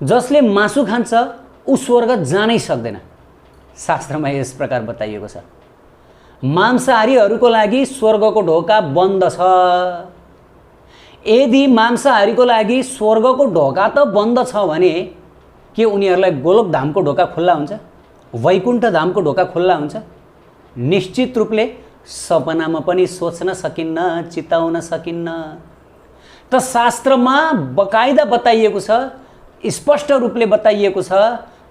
जसले मासु खान्छ ऊ स्वर्ग जानै सक्दैन। शास्त्रमा यस प्रकार बताइएको छ। मांसाहारीहरूको लागि स्वर्गको ढोका बन्द छ। यदि मांसाहारीको लागि स्वर्गको ढोका त बन्द छ भने के उनीहरूलाई गोलोकधामको ढोका खुल्ला हुन्छ? वैकुण्ठ धामको ढोका खुल्ला हुन्छ? निश्चित रूपले सपनामा पनि सोच्न सकिन्न, चिताउन सकिन्न। त शास्त्रमा बकाइदा बताइएको छ, स्पष्ट रूपले बताइएको छ,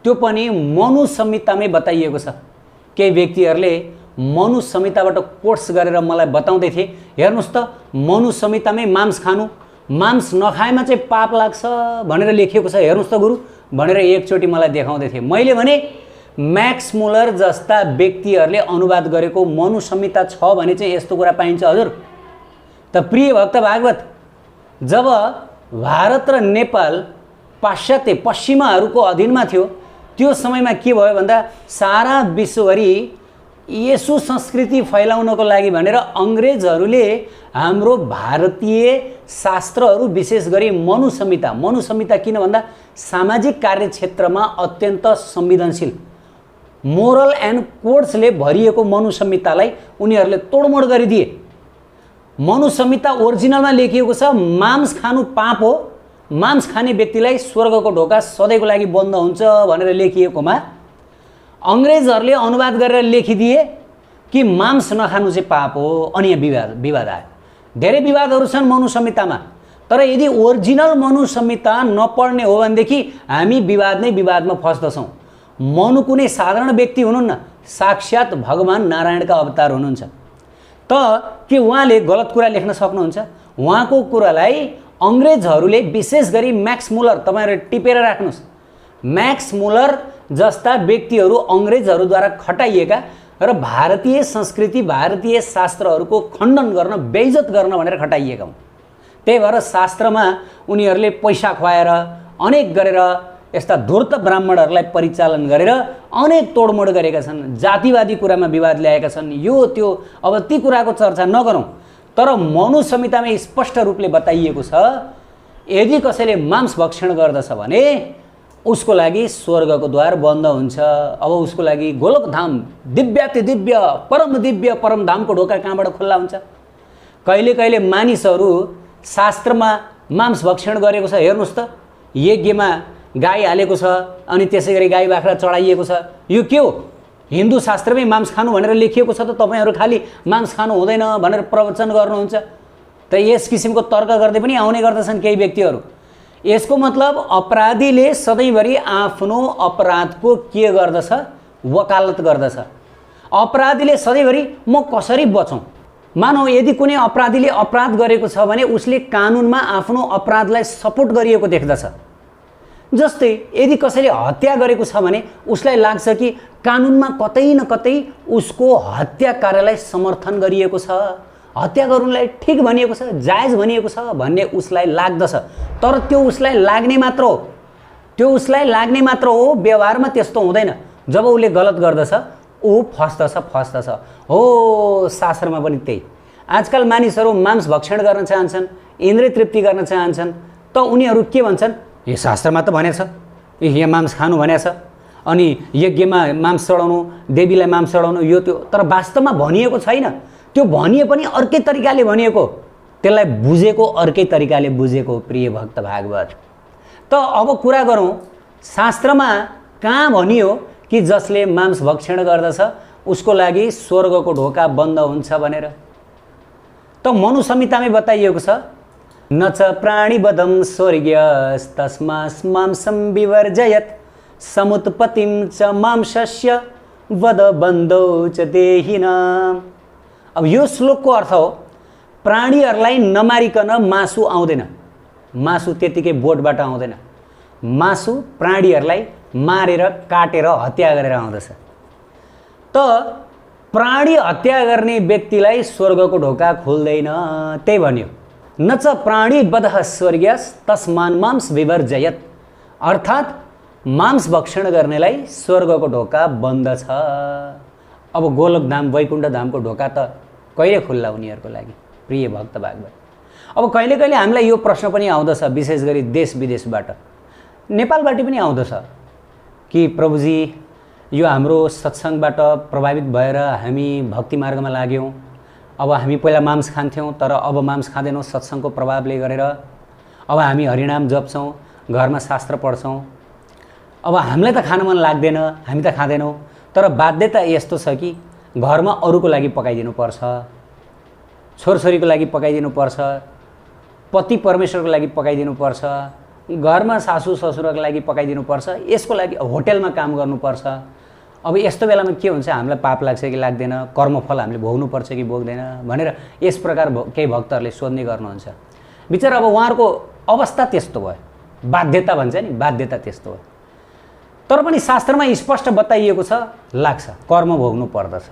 त्यो पनि मनु संहितामै बताइएको छ। केही व्यक्तिहरूले मनु संहिताबाट कोट्स गरेर मलाई बताउँदै थिए, हेर्नुस् त मनु संहितामै मांस खानु, मांस नखाएमा चाहिँ पाप लाग्छ भनेर लेखिएको छ, हेर्नुस् त गुरु भनेर एकचोटि मलाई देखाउँदै थिए। मैले भने मैक्स मुलर जस्ता व्यक्तिहरूले अनुवाद गरेको मनु संहिता छ भने चाहिँ यस्तो कुरा पाइन्छ हजुर? त प्रिय भक्त भागवत, जब भारत र नेपाल पाश्चात्य पश्चिमाहरूको अधीनमा थियो त्यो समयमा के भयो भन्दा सारा विश्वभरि येशू संस्कृति फैलाउनको लागि भनेर अंग्रेजहरूले हाम्रो भारतीय शास्त्रहरू विशेष गरी मनु संहिता किन भन्दा सामाजिक कार्यक्षेत्रमा अत्यन्त संवेदनशील मोरल एन्ड कोड्सले भरिएको मनु संहितालाई उनीहरूले तोडमोड गरिदिए। मनु संहिता ओरिजिनलमा लेखिएको छ मांस खानु पाप हो, मांस खाने व्यक्तिलाई स्वर्गको ढोका सधैँको लागि बन्द हुन्छ भनेर लेखिएकोमा अंग्रेजहरूले अनुवाद गरेर लेखिदिए कि मांस नखानु चाहिँ पाप हो। अनि यहाँ विवाद आयो। धेरै विवादहरू छन् मनु संहितामा, तर यदि ओरिजिनल मनु संहिता नपढ्ने हो भनेदेखि हामी विवादमा फस्दछौँ। मनु कुनै साधारण व्यक्ति हुनुहुन्न, साक्षात भगवान नारायणका अवतार हुनुहुन्छ। त के उहाँले गलत कुरा लेख्न सक्नुहुन्छ? उहाँको कुरालाई अंग्रेजहरूले विशेष गरी मैक्स मुलर, तपाईहरु टिपेर राख्नुस्, मैक्स मुलर जस्ता व्यक्तिहरू अंग्रेजहरूद्वारा खटाइएका र भारतीय संस्कृति भारतीय शास्त्रहरूको खण्डन गर्न बेइज्जत गर्न भनेर खटाइएका हुन्। त्यही भएर शास्त्रमा उनीहरूले पैसा खुवाएर अनेक गरेर यस्ता धूर्त ब्राह्मणहरूलाई परिचालन गरेर अनेक तोडमोड गरेका छन्, जातिवादी कुरामा विवाद ल्याएका छन्। यो त्यो अब ती कुराको चर्चा नगरौँ, तर मनु संहितामा स्पष्ट रूपले बताइएको छ यदि कसैले मांस भक्षण गर्दछ भने उसको लागि स्वर्गको द्वार बन्द हुन्छ। अब उसको लागि गोलोकधाम दिव्यातिदिव्य परम धामको ढोका कहाँबाट खुल्ला हुन्छ? कहिले कहिले मानिसहरू शास्त्रमा मांस भक्षण गरेको छ, हेर्नुस् त यज्ञमा गाई हालेको छ अनि त्यसैगरी गाई बाख्रा चढाइएको छ। यो के हो? हिन्दू शास्त्रमै मांस खानु भनेर लेखिएको छ, त तपाईहरु खाली मांस खानु हुँदैन भनेर प्रवचन गर्नुहुन्छ। त यस किसिमको तर्क गर्दै पनि आउने गर्दछन् केही व्यक्तिहरू। यसको मतलब अपराधीले सधैँभरि आफ्नो अपराधको के गर्दछ? वकालत गर्दछ। अपराधीले सधैँभरि म कसरी बचौं, मानौ यदि कुनै अपराधीले अपराध गरेको छ भने उसले कानुनमा आफ्नो अपराधलाई सपोर्ट गरिएको देख्दछ। जस्तै यदि कसैले हत्या गरेको छ भने उसलाई लाग्छ कि कानुनमा कतै न कतै उसको हत्या कार्यलाई समर्थन गरिएको छ, हत्या गर्नुलाई ठीक भनिएको छ, जायज भनिएको छ भन्ने उसलाई लाग्दछ। तर त्यो उसलाई लाग्ने मात्र हो, व्यवहारमा त्यस्तो हुँदैन। जब उसले गलत गर्दछ ऊ फस्दछ। हो, शास्त्रमा पनि त्यही। आजकल मानिसहरू मांस भक्षण गर्न चाहन्छन्, इन्द्रिय तृप्ति गर्न चाहन्छन्, त उनीहरू के भन्छन्? यो शास्त्रमा त भनेछ, यहाँ मांस खानु भनेछ, अनि यज्ञमा मांस चढाउनु, देवीलाई मांस चढाउनु, यो त्यो। तर वास्तवमा भनिएको छैन। त्यो भनिए पनि अर्कै तरिकाले भनिएको, त्यसलाई बुझेको अर्कै तरिकाले बुझेको। प्रिय भक्त भागवत, त अब कुरा गरौँ शास्त्रमा कहाँ भनियो कि जसले मांस भक्षण गर्दछ उसको लागि स्वर्गको ढोका बन्द हुन्छ भनेर? त मनु संहितामै बताइएको छ, न च प्राणिवधं स्वर्ग्यस्तस्मात् मांसं विवर्जयत् समुत्पत्तिं च मांसस्य वद बन्धौ च देहिनाम्। अब यो श्लोकको अर्थ हो प्राणीहरूलाई नमारिकन मासु आउँदैन, मासु त्यतिकै बोटबाट आउँदैन, मासु प्राणीहरूलाई मारेर काटेर हत्या गरेर आउँदछ। त प्राणी हत्या गर्ने व्यक्तिलाई स्वर्गको ढोका खुल्दैन। त्यही भन्यो, न च प्राणी वधः स्वर्ग्यस्तस्मात् मांस विवर्जयत्, अर्थात् मांस भक्षण गर्नेलाई स्वर्गको ढोका बन्द छ। अब गोलोकधाम वैकुण्ठ धामको ढोका त कहिले खुल्ला उनीहरूको लागि? प्रिय भक्त भागवत, अब कहिले कहिले हामीलाई यो प्रश्न पनि आउँदछ, विशेष गरी देश विदेशबाट। नेपालबाट पनि आउँदछ कि प्रभुजी यो हाम्रो सत्सङ्गबाट प्रभावित भएर हामी भक्ति मार्गमा लाग्यौँ। अब हामी पहिला मांस खान्थ्यौँ तर अब मांस खाँदैनौँ सत्सङ्गको प्रभावले गरेर। अब हामी हरिनाम जप्छौँ, घरमा शास्त्र पढ्छौँ। अब हामीलाई त खान मन लाग्दैन, हामी त खाँदैनौँ, तर बाध्यता यस्तो छ कि घरमा अरूको लागि पकाइदिनु पर्छ, छोरछोरीको लागि पकाइदिनु पर्छ, पति परमेश्वरको लागि पकाइदिनु पर्छ, घरमा सासू ससुराको लागि पकाइदिनु पर्छ, यसको लागि होटेलमा काम गर्नुपर्छ। अब यस्तो बेलामा के हुन्छ, हामीलाई पाप लाग्छ कि लाग्दैन, कर्मफल हामीले भोग्नुपर्छ कि भोग्दैन भनेर यस प्रकार केही भक्तहरूले सोध्ने गर्नुहुन्छ। बिचरा अब उहाँहरूको अवस्था त्यस्तो भयो, बाध्यता भन्छ नि, बाध्यता त्यस्तो हो। तर पनि शास्त्रमा स्पष्ट बताइएको छ, लाग्छ, कर्म भोग्नु पर्छ।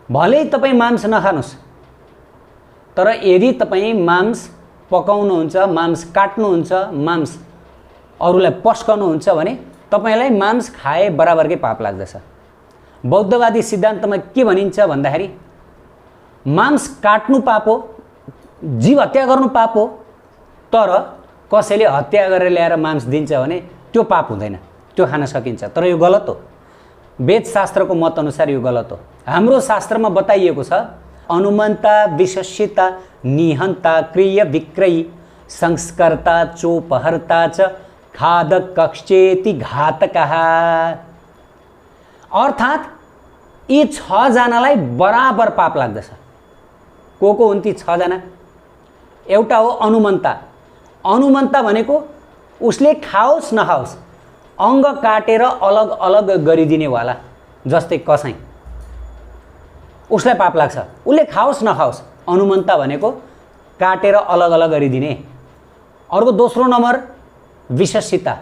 भलै तपाईँ मांस नखानुहोस्, तर यदि तपाईँ मांस पकाउनुहुन्छ, मांस काट्नुहुन्छ, मांस अरूलाई पस्काउनुहुन्छ भने तपाईलाई मांस खाए बराबरकै पाप लाग्दछ। बौद्धवादी सिद्धान्तमा के भनिन्छ भन्दाखेरि मांस काट्नु पाप हो, जीव हत्या गर्नु पाप हो, तर कसैले हत्या गरेर ल्याएर मांस दिन्छ भने त्यो पाप हुँदैन, त्यो खान सकिन्छ। तर यो गलत हो, वेद शास्त्रको मत अनुसार यो गलत हो। हाम्रो शास्त्रमा बताइएको छ अनुमन्ता विशस्यता निहन्ता क्रिय विक्रयी संस्कर्ता चोपहर्ता च खादक कक्षेति घातकः। अर्थात् यी 6 जनालाई बराबर पाप लाग्दछ। को हुन् ती 6 जना? एउटा हो अनुमन्ता। अनुमन्ता भनेको उसले खाओस् नखाओस् अङ्ग काटेर अलग अलग गरिदिनेवाला, जस्तै कसै उसलाई पाप लाग्छ, उसले खाओस् नखाओस्। अनुमन्ता भनेको काटेर अलग अलग गरिदिने। अर्को दोस्रो नम्बर विशस्यता,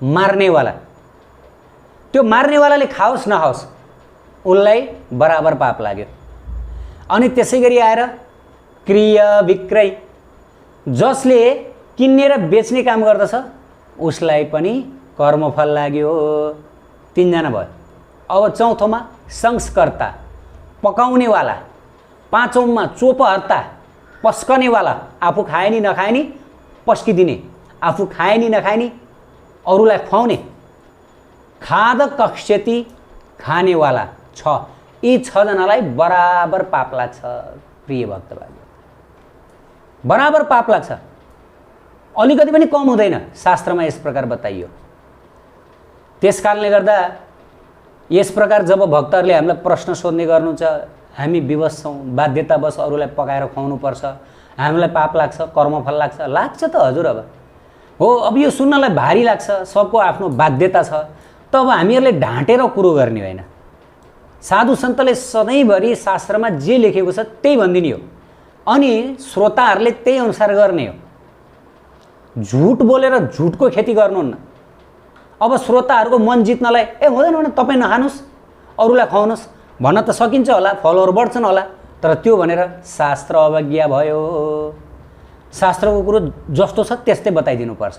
मार्नेवाला। त्यो मार्नेवालाले खाओस् नखाओस् उसलाई बराबर पाप लाग्यो। अनि त्यसै गरी आएर क्रिय विक्रय, जसले किन्ने र बेच्ने काम गर्दछ उसलाई पनि कर्मफल लाग्यो। 3 जना भयो। अब चौथोमा संस्कर्ता, पकाउनेवाला। 5औँमा चोपहर्ता, पस्कनेवाला, आफू खाए नि नखाए नि पस्किदिने, आफू खाए नि नखाए नि अरूलाई खुवाउने। खाद कक्ष्यति, खानेवाला 6। यी 6 जनालाई बराबर पाप लाग्छ। प्रिय भक्तभाइ, बराबर पाप लाग्छ, अलिकति पनि कम हुँदैन। शास्त्रमा यस प्रकार बताइयो। त्यसकारणले गर्दा यस प्रकार जब भक्तहरूले हामीलाई प्रश्न सोध्ने गर्नुहुन्छ, हामी विवश छौँ, बाध्यतावश अरूलाई पकाएर खुवाउनु पर्छ, हामीलाई पाप लाग्छ, कर्मफल लाग्छ त हजुर। अब हो, अब यो सुन्नलाई भारी लाग्छ, सबको आफ्नो बाध्यता छ, त अब हामीहरूले ढाँटेर कुरो गर्ने होइन। साधु सन्तले सधैँभरि शास्त्रमा जे लेखेको छ त्यही भनिदिने हो, अनि श्रोताहरूले त्यही अनुसार गर्ने हो। झुट बोलेर झुटको खेती गर्नुहुन्न। अब श्रोताहरूको मन जित्नलाई हुँदैन भने तपाईँ नखानुहोस्, अरूलाई खुवाउनुहोस् भन्न त सकिन्छ होला, फलोअर बढ्छन् होला, तर त्यो भनेर शास्त्र अवज्ञा भयो। शास्त्रको कुरो जस्तो छ त्यस्तै बताइदिनुपर्छ।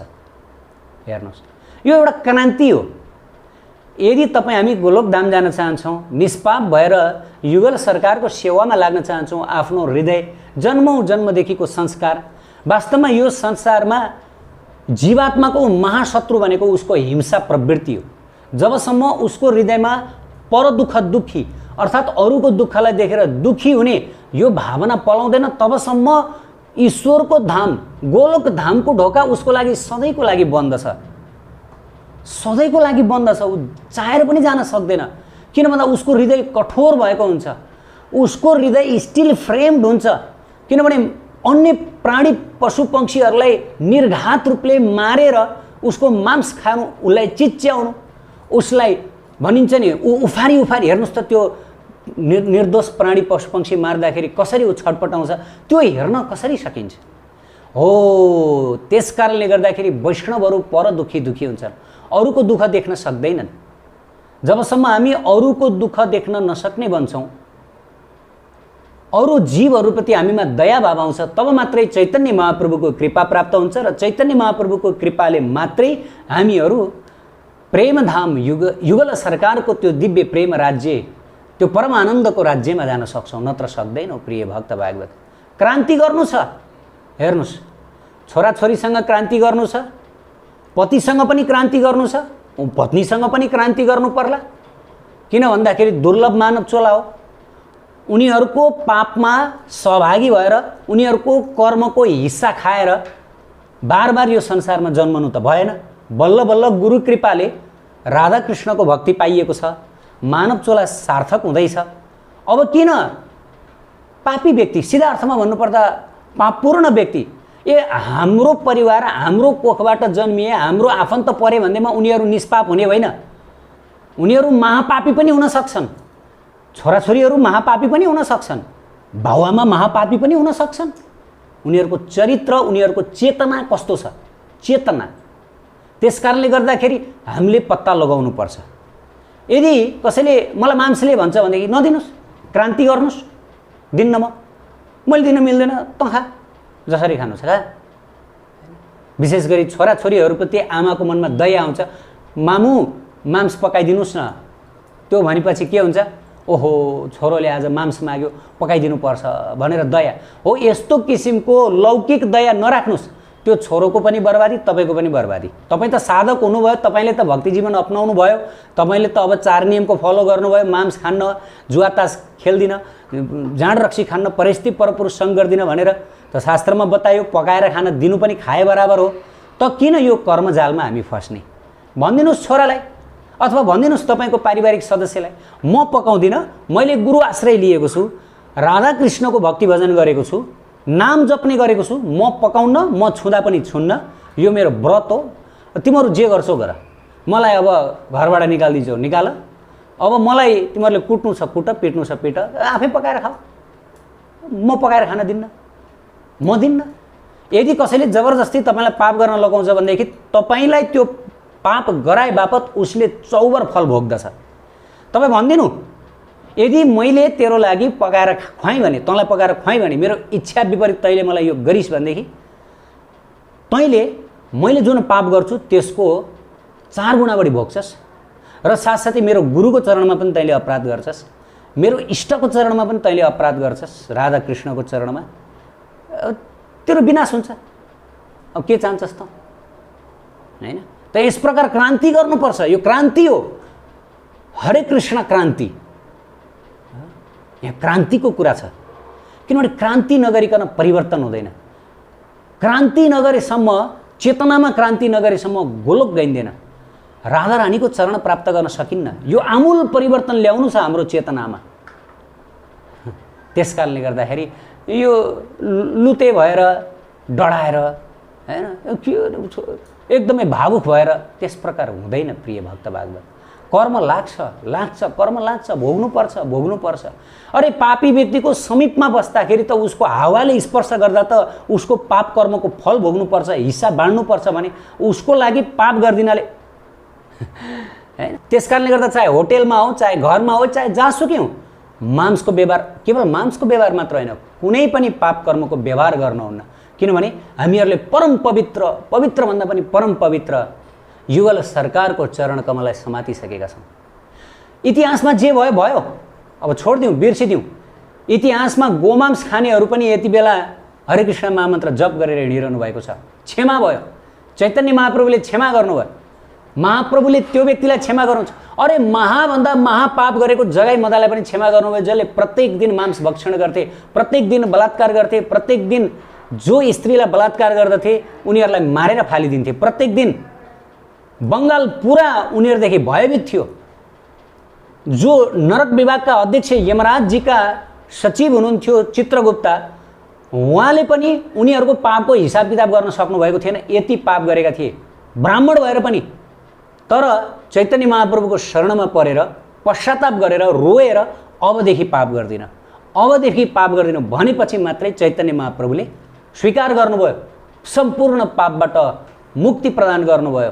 हेर्नुहोस्, यो एउटा क्रान्ति हो। यदि तपाईँ हामी गोलोकधाम जान चाहन्छौँ, निष्पाप भएर युगल सरकारको सेवामा लाग्न चाहन्छौँ, आफ्नो हृदय जन्मौँ जन्मदेखिको संस्कार, वास्तवमा यो संसारमा जीवात्माको महाशत्रु भनेको उसको हिंसा प्रवृत्ति हो। जबसम्म उसको हृदयमा परदुःख दुःखी अर्थात् अरूको दुःखलाई देखेर दुःखी हुने यो भावना पलाउँदैन, तबसम्म ईश्वरको धाम गोलोक धामको ढोका उसको लागि सधैँको लागि बन्द छ। सधैँको लागि बन्द छ। ऊ चाहेर पनि जान सक्दैन, किन भन्दा उसको हृदय कठोर भएको हुन्छ, उसको हृदय स्टिल फ्रेम्ड हुन्छ। किनभने अन्य प्राणी पशु पक्षीहरूलाई निर्घात रूपले मारेर उसको मांस खानु, उसलाई चिच्याउनु, उसलाई भनिन्छ नि उफारी हेर्नुहोस् त त्यो निर्दोष प्राणी पशु पक्षी मार्दाखेरि कसरी ऊ छटपटाउँछ, त्यो हेर्न कसरी सकिन्छ। हो, त्यसकारणले गर्दाखेरि वैष्णवहरू पर दुखी हुन्छन्, अरूको दुःख देख्न सक्दैनन्। जबसम्म हामी अरूको दुःख देख्न नसक्ने बन्छौँ, अरू जीवहरूप्रति हामीमा दया भाव आउँछ, तब मात्रै चैतन्य महाप्रभुको कृपा प्राप्त हुन्छ र चैतन्य महाप्रभुको कृपाले मात्रै हामीहरू प्रेमधाम युगल सरकारको त्यो दिव्य प्रेम राज्य, त्यो परम आनन्दको राज्यमा जान सक्छौँ, नत्र सक्दैनौँ। प्रिय भक्त भागवत, क्रान्ति गर्नु छ। हेर्नुहोस्, छोराछोरीसँग क्रान्ति गर्नु छ, पतिसँग पनि क्रान्ति गर्नु छ, पत्नीसँग पनि क्रान्ति गर्नु पर्ला। किन भन्दाखेरि दुर्लभ मानव चोला हो। उनीहरूको पापमा सहभागी भएर उनीहरूको कर्मको हिस्सा खाएर बार बार यो संसारमा जन्मनु त भएन। बल्ल बल्ल गुरु कृपाले राधाकृष्णको भक्ति पाइएको छ, मानव चोला सार्थक हुँदैछ। अब किन पापी व्यक्ति, सिधा अर्थमा भन्नुपर्दा पापपूर्ण व्यक्ति, हाम्रो परिवार हाम्रो कोखबाट जन्मिए हाम्रो आफन्त परे भन्दैमा उनीहरू निष्पाप हुने होइन। उनीहरू महापापी पनि हुन सक्छन्, छोराछोरीहरू महापापी पनि हुन सक्छन्, बाउआमा महापापी पनि हुन सक्छन्। उनीहरूको चरित्र, उनीहरूको चेतना कस्तो छ, चेतना। त्यसकारणले गर्दाखेरि हामीले पत्ता लगाउनु पर्छ। यदि कसैले मलाई मान्छेले भन्छ भनेदेखि नदिनुहोस्, क्रान्ति गर्नुहोस्, दिन्न मैले दिन मिल्दैन, त खा, जसरी खानु छ खा। विशेष गरी छोराछोरीहरूप्रति आमाको मनमा दया आउँछ, मामु मांस पकाइदिनुहोस् न। त्यो भनेपछि के हुन्छ, ओहो छोरोले आज मांस माग्यो पकाइदिनु पर्छ भनेर दया हो। यस्तो किसिमको लौकिक दया नराख्नुहोस्, त्यो छोरोको पनि बर्बादी, तपाईँको पनि बर्बादी। तपाईँ त साधक हुनुभयो, तपाईँले त भक्ति जीवन अपनाउनु भयो, तपाईँले त अब 4 नियमको फलो गर्नुभयो, मांस खान्न, जुवा तास खेल्दिन, जाँड रक्सी खान्न, परिस्थिति परपुरुषसँग गर्दिन भनेर त शास्त्रमा बतायो। पकाएर खान दिनु पनि खाए बराबर हो। त किन यो कर्मजालमा हामी फस्ने? भनिदिनुहोस् छोरालाई अथवा भनिदिनुहोस् तपाईँको पारिवारिक सदस्यलाई, म पकाउँदिनँ, मैले गुरु आश्रय लिएको छु, राधाकृष्णको भक्ति भजन गरेको छु, नाम जप्ने गरेको छु, म पकाउन्न, म छुँदा पनि छुन्न, यो मेरो व्रत हो, तिमीहरू जे गर्छौ गर, मलाई अब घरबाट निकालिदिन्छौ निकाल, अब मलाई तिमीहरूले कुट्नु छ कुट, पिट्नु छ पिट, आफै पकाएर खाऊ, म पकाएर खान दिन्न, म दिन्न। यदि कसैले जबरजस्ती तपाईँलाई पाप गर्न लगाउँछ भनेदेखि तपाईँलाई त्यो पाप गराए बापत उसले चौबर फल भोग्दछ। तपाईँ भनिदिनु, यदि मैले तेरो लागि पकाएर खुवाएँ भने, तँलाई पकाएर खुवाएँ भने, मेरो इच्छा विपरीत तैँले मलाई यो गरिस् भनेदेखि तैँले मैले जुन पाप गर्छु त्यसको 4 गुणा बढी भोग्छस्। र साथसाथै मेरो गुरुको चरणमा पनि तैँले अपराध गर्छस्, मेरो इष्टको चरणमा पनि तैँले अपराध गर्छस्, राधाकृष्णको चरणमा, तेरो विनाश हुन्छ। अब के चाहन्छस् त, हैन? त यस प्रकार क्रान्ति गर्नुपर्छ। यो क्रान्ति हो, हरे कृष्ण क्रान्ति। यहाँ क्रान्तिको कुरा छ, किनभने क्रान्ति नगरिकन परिवर्तन हुँदैन। क्रान्ति नगरेसम्म, चेतनामा क्रान्ति नगरेसम्म गोलोक गइँदैन। राधा रानीको चरण प्राप्त गर्न सकिन्न। यो आमूल परिवर्तन ल्याउनु छ हाम्रो चेतनामा। त्यसकारणले गर्दाखेरि यो लुते भएर डढाएर, हैन, एकदमै भावुक भएर त्यस प्रकार हुँदैन। प्रिय भक्त भागवत, कर्म लाग्छ, कर्म लाग्छ, भोग्नुपर्छ। अरे पापी व्यक्तिको समीपमा बस्दाखेरि त उसको हावाले स्पर्श गर्दा त उसको पाप कर्मको फल भोग्नुपर्छ, हिस्सा बाँड्नुपर्छ भने उसको लागि पाप गर्दिनाले, हैन? त्यसकारणले गर्दा चाहे होटेलमा हो, चाहे घरमा हो, चाहे जहाँसुकै हो, मांसको व्यवहार, केवल मांसको व्यवहार मात्र होइन, कुनै पनि पाप कर्मको व्यवहार गर्नुहुन्न। किनभने हामीहरूले परम पवित्र भन्दा पनि परम पवित्र युगल सरकारको चरण कमललाई समातिसकेका छौँ। इतिहासमा जे भयो भयो, अब छोडिदिउँ, बिर्सिदिउँ। इतिहासमा गोमांस खानेहरू पनि यति बेला हरे कृष्ण महामन्त्र जप गरेर हिँडिरहनु भएको छ। क्षमा भयो, चैतन्य महाप्रभुले क्षमा गर्नुभयो, महाप्रभुले त्यो व्यक्तिलाई क्षमा गर्नुहुन्छ। अरे महाभन्दा महापाप गरेको जगाई मदालाई पनि क्षमा गर्नुभयो, जसले प्रत्येक दिन मांस भक्षण गर्थे, प्रत्येक दिन बलात्कार गर्थे, प्रत्येक दिन जो स्त्रीलाई बलात्कार गर्दथे उनीहरूलाई मारेर फालिदिन्थे, प्रत्येक दिन बङ्गाल पुरा उनीहरूदेखि भयभीत थियो। जो नरक विभागका अध्यक्ष यमराजजीका सचिव हुनुहुन्थ्यो चित्रगुप्ता, उहाँले पनि उनीहरूको पापको हिसाब किताब गर्न सक्नुभएको थिएन, यति पाप गरेका थिए ब्राह्मण भएर पनि। तर चैतन्य महाप्रभुको शरणमा परेर पश्चाताप गरेर रोएर अबदेखि पाप गर्दिन, अबदेखि पाप गर्दिन भनेपछि मात्रै चैतन्य महाप्रभुले स्वीकार गर्नुभयो, सम्पूर्ण पापबाट मुक्ति प्रदान गर्नुभयो,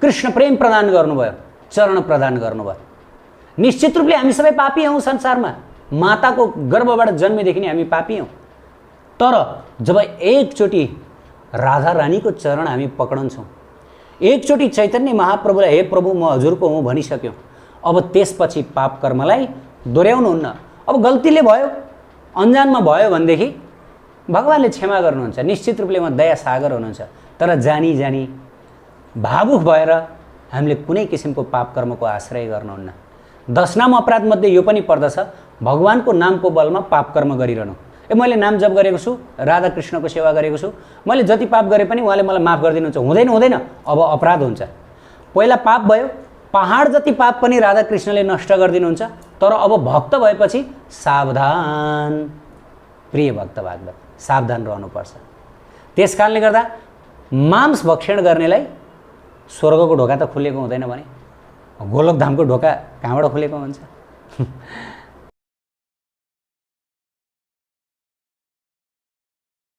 कृष्ण प्रेम प्रदान गर्नुभयो, चरण प्रदान गर्नुभयो। निश्चित रूपले हामी सबै पापी हौँ संसारमा, माताको गर्भबाट जन्मेदेखि नै हामी पापी हौँ। तर जब एकचोटि राधा रानीको चरण हामी पक्रन्छौँ, एकचोटि चैतन्य महाप्रभुलाई हे प्रभु म हजुरको हुँ भनिसक्यौँ, अब त्यसपछि पाप कर्मलाई दोहोऱ्याउनुहुन्न। अब गल्तीले भयो, अन्जानमा भयो भनेदेखि भगवानले क्षमा गर्नुहुन्छ, निश्चित रूपले उहाँ दया सागर हुनुहुन्छ। तर जानी जानी भावुक भएर हामीले कुनै किसिमको पाप कर्मको आश्रय गर्नुहुन्न। 10 नाम अपराधमध्ये यो पनि पर्दछ, भगवानको नामको बलमा पाप कर्म गरिरहनु। मैले नाम जप गरेको छु, राधा कृष्णको सेवा गरेको छु, मैले जति पाप गरे पनि उहाँले मलाई माफ गरिदिनुहुन्छ, हुँदैन, अब अपराध हुन्छ। पहिला पाप भयो, पहाड जति पाप पनि राधा कृष्णले नष्ट गरिदिनुहुन्छ। तर अब भक्त भएपछि सावधान, प्रिय भक्त भागवत, सावधान रहनुपर्छ। त्यस कारणले गर्दा मांस भक्षण गर्नेलाई स्वर्गको ढोका त खुलेको हुँदैन भने गोलोकधामको ढोका कहाँबाट खुलेको हुन्छ?